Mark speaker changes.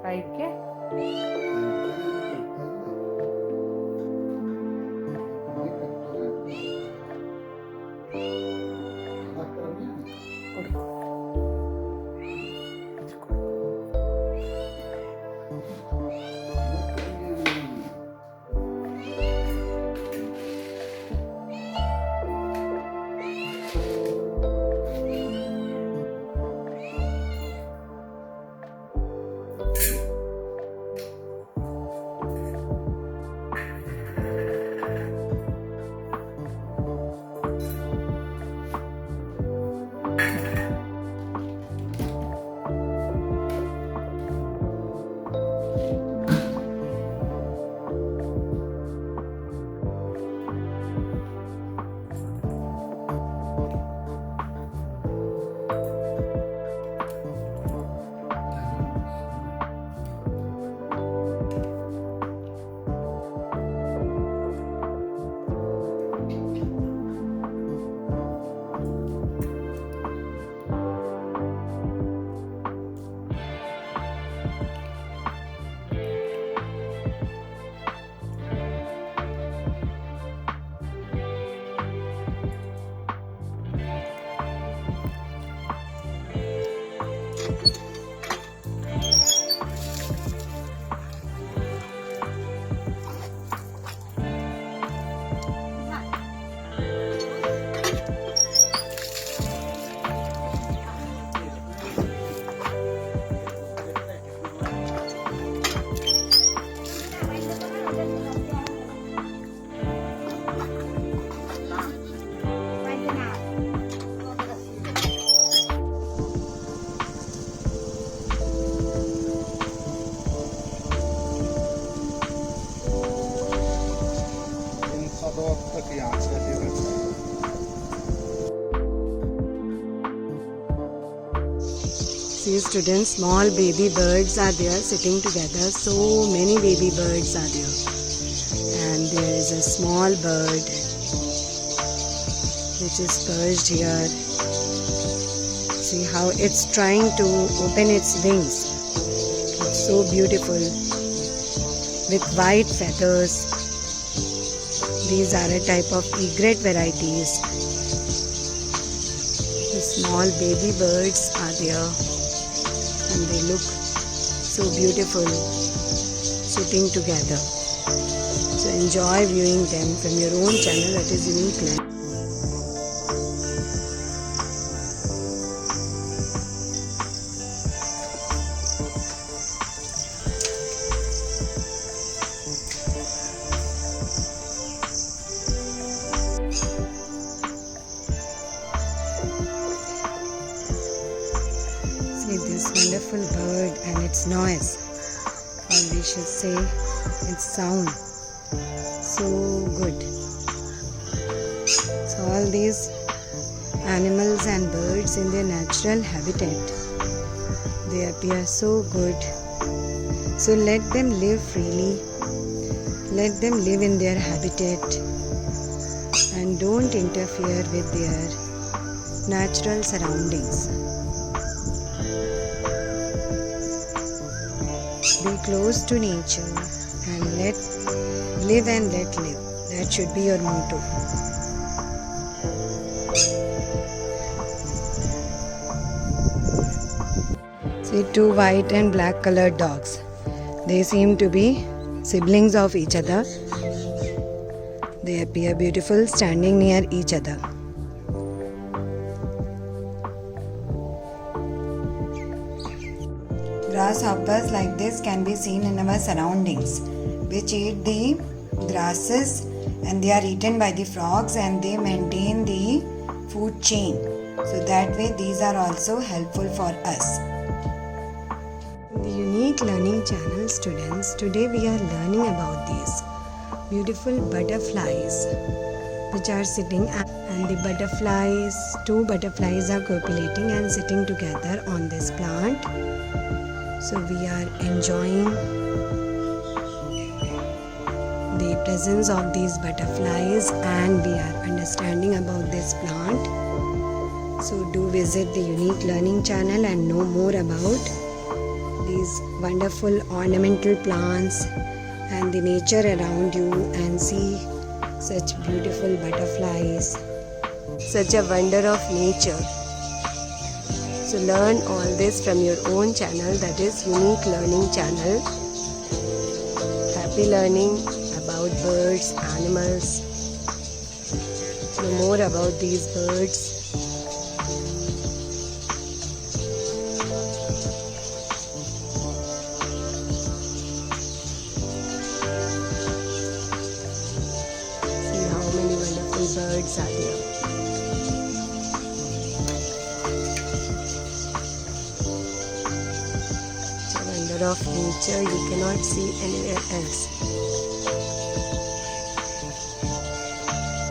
Speaker 1: കഴിക്കേ See students, small baby birds are there sitting together. So many baby birds are there. And there is a small bird which is perched here. See how it's trying to open its wings. It's so beautiful with white feathers. These are a type of egret varieties. The small baby birds are there and they look so beautiful sitting together. So enjoy viewing them from your own channel, that is Unique Land. This wonderful bird and its noise, or we should say its sound, so good. So all these animals and birds in their natural habitat, they appear so good. So let them live freely, let them live in their habitat and don't interfere with their natural surroundings. Be close to nature and let live and let live. That should be your motto. See, two white and black colored dogs. They seem to be siblings of each other. They appear beautiful standing near each other. Grasshoppers like this can be seen in our surroundings, which eat the grasses and they are eaten by the frogs and they maintain the food chain. So that way these are also helpful for us. In the Unique Learning Channel students, today we are learning about these beautiful butterflies which are sitting, and the butterflies, two butterflies are copulating and sitting together on this plant. So we are enjoying the presence of these butterflies and we are understanding about this plant. So do visit the Unique Learning channel and know more about these wonderful ornamental plants and the nature around you, and see such beautiful butterflies, such a wonder of nature. So learn all this from your own channel, that is Unique Learning channel. Happy learning about birds, animals. Know more about these birds. Birds are there. It's a wonder of nature you cannot see anywhere else.